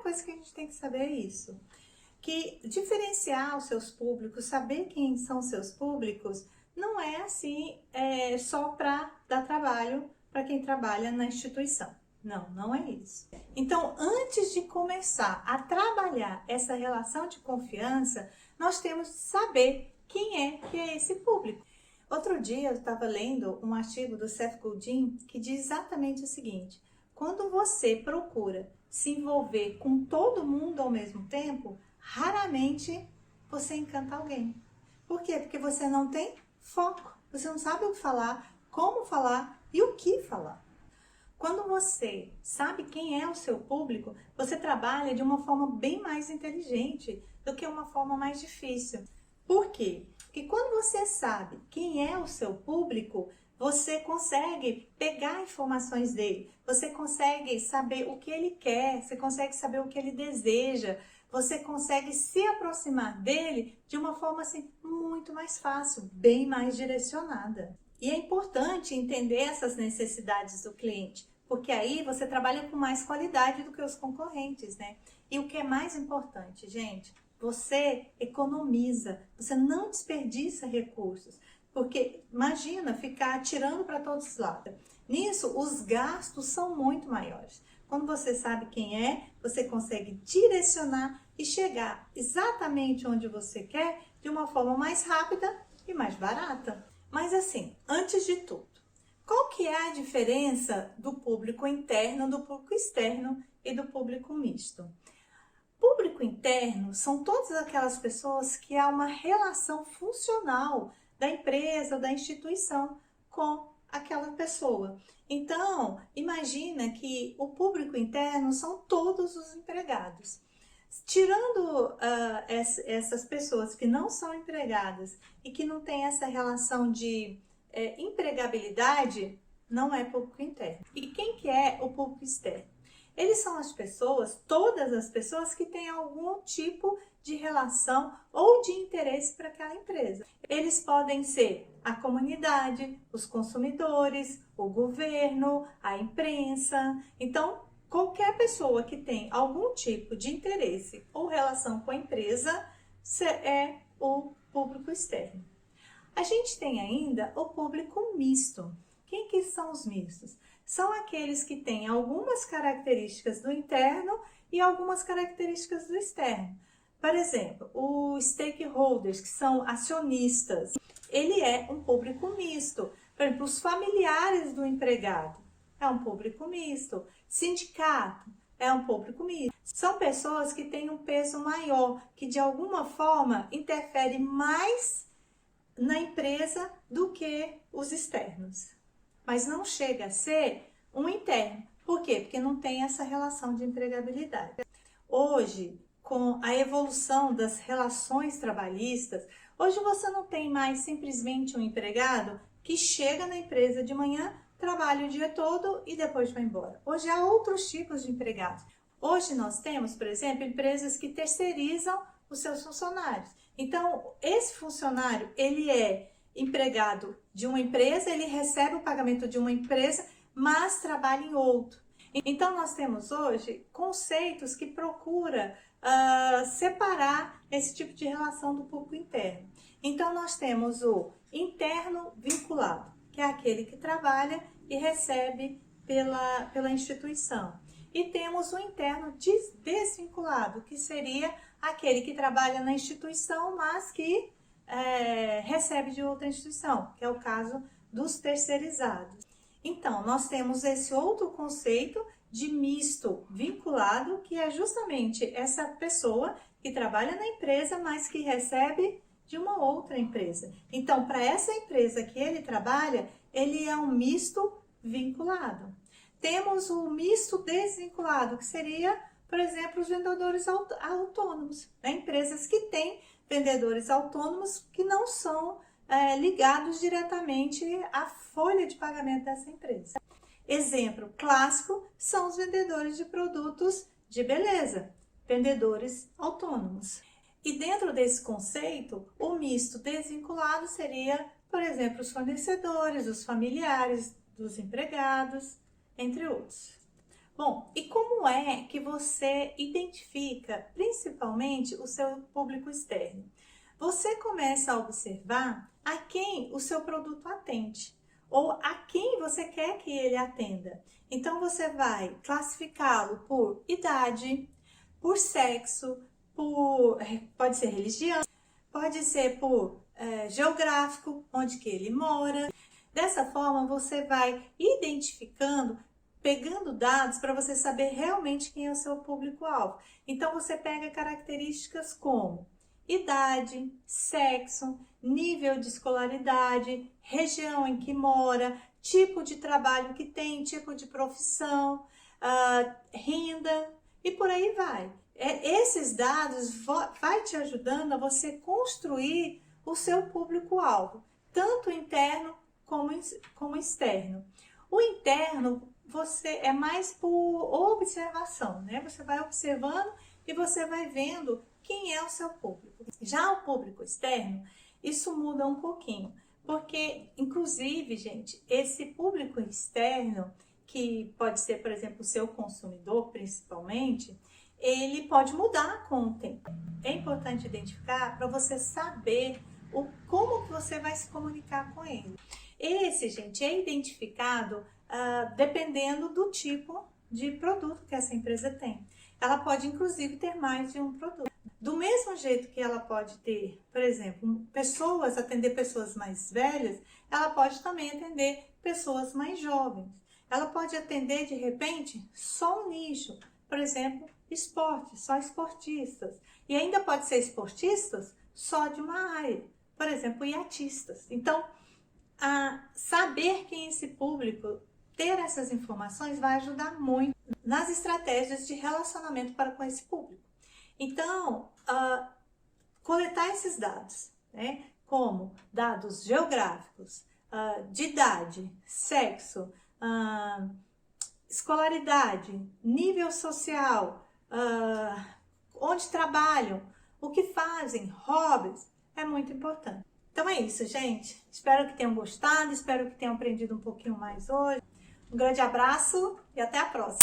coisa que a gente tem que saber é isso. Que diferenciar os seus públicos, saber quem são os seus públicos, não é assim só para dar trabalho para quem trabalha na instituição. Não, não é isso. Então, antes de começar a trabalhar essa relação de confiança, nós temos que saber quem que é esse público. Outro dia eu estava lendo um artigo do Seth Godin que diz exatamente o seguinte: quando você procura se envolver com todo mundo ao mesmo tempo, raramente você encanta alguém. Por quê? Porque você não tem foco, você não sabe o que falar, como falar e o que falar. Quando você sabe quem é o seu público, você trabalha de uma forma bem mais inteligente do que uma forma mais difícil. Por quê? Porque quando você sabe quem é o seu público, você consegue pegar informações dele, você consegue saber o que ele quer, você consegue saber o que ele deseja, você consegue se aproximar dele de uma forma assim muito mais fácil, bem mais direcionada. E é importante entender essas necessidades do cliente, porque aí você trabalha com mais qualidade do que os concorrentes, né? E o que é mais importante, gente, você economiza, você não desperdiça recursos, porque imagina ficar atirando para todos os lados. Nisso, os gastos são muito maiores. Quando você sabe quem é, você consegue direcionar e chegar exatamente onde você quer de uma forma mais rápida e mais barata. Mas assim, antes de tudo, qual que é a diferença do público interno, do público externo e do público misto? Público interno são todas aquelas pessoas que há uma relação funcional da empresa ou da instituição com aquela pessoa. Então, imagina que o público interno são todos os empregados. Tirando essas pessoas que não são empregadas e que não têm essa relação de empregabilidade, não é público interno. E quem que é o público externo? Eles são as pessoas, todas as pessoas que têm algum tipo de relação ou de interesse para aquela empresa. Eles podem ser a comunidade, os consumidores, o governo, a imprensa. Então, qualquer pessoa que tem algum tipo de interesse ou relação com a empresa é o público externo. A gente tem ainda o público misto. Quem que são os mistos? São aqueles que têm algumas características do interno e algumas características do externo. Por exemplo, os stakeholders, que são acionistas, ele é um público misto. Por exemplo, os familiares do empregado é um público misto. Sindicato é um público misto. São pessoas que têm um peso maior, que de alguma forma interfere mais na empresa do que os externos. Mas não chega a ser um interno. Por quê? Porque não tem essa relação de empregabilidade. Hoje, com a evolução das relações trabalhistas, hoje você não tem mais simplesmente um empregado que chega na empresa de manhã, trabalha o dia todo e depois vai embora. Hoje há outros tipos de empregados. Hoje nós temos, por exemplo, empresas que terceirizam os seus funcionários. Então, esse funcionário, ele é empregado de uma empresa, ele recebe o pagamento de uma empresa, mas trabalha em outro. Então, nós temos hoje conceitos que procuram separar esse tipo de relação do público interno. Então, nós temos o interno vinculado, que é aquele que trabalha e recebe pela instituição. E temos o interno desvinculado, que seria aquele que trabalha na instituição, mas que recebe de outra instituição, que é o caso dos terceirizados. Então, nós temos esse outro conceito de misto vinculado, que é justamente essa pessoa que trabalha na empresa, mas que recebe de uma outra empresa. Então, para essa empresa que ele trabalha, ele é um misto vinculado. Temos o misto desvinculado, que seria, por exemplo, os vendedores autônomos, né? Empresas que têm vendedores autônomos que não são ligados diretamente à folha de pagamento dessa empresa. Exemplo clássico são os vendedores de produtos de beleza, vendedores autônomos. E dentro desse conceito, o misto desvinculado seria, por exemplo, os fornecedores, os familiares dos empregados, entre outros. Bom, e como é que você identifica principalmente o seu público externo? Você começa a observar a quem o seu produto atende ou a quem você quer que ele atenda. Então você vai classificá-lo por idade, por sexo, pode ser religião, pode ser por geográfico, onde que ele mora. Dessa forma você vai identificando, pegando dados para você saber realmente quem é o seu público-alvo. Então você pega características como idade, sexo, nível de escolaridade, região em que mora, tipo de trabalho que tem, tipo de profissão, renda e por aí vai. Esses dados vai te ajudando a você construir o seu público-alvo, tanto interno como externo. O interno você é mais por observação, né? Você vai observando e você vai vendo quem é o seu público. Já o público externo, isso muda um pouquinho, porque inclusive, gente, esse público externo, que pode ser, por exemplo, o seu consumidor principalmente, ele pode mudar com o tempo. É importante identificar para você saber como que você vai se comunicar com ele. Esse, gente, é identificado dependendo do tipo de produto que essa empresa tem. Ela pode, inclusive, ter mais de um produto. Do mesmo jeito que ela pode ter, por exemplo, atender pessoas mais velhas, ela pode também atender pessoas mais jovens. Ela pode atender, de repente, só um nicho, por exemplo, esporte, só esportistas. E ainda pode ser esportistas só de uma área, por exemplo, iatistas. Então, saber quem é esse público, ter essas informações vai ajudar muito nas estratégias de relacionamento para com esse público. Então, coletar esses dados, né, como dados geográficos, de idade, sexo, escolaridade, nível social, onde trabalham, o que fazem, hobbies, é muito importante. Então é isso, gente. Espero que tenham gostado, espero que tenham aprendido um pouquinho mais hoje. Um grande abraço e até a próxima!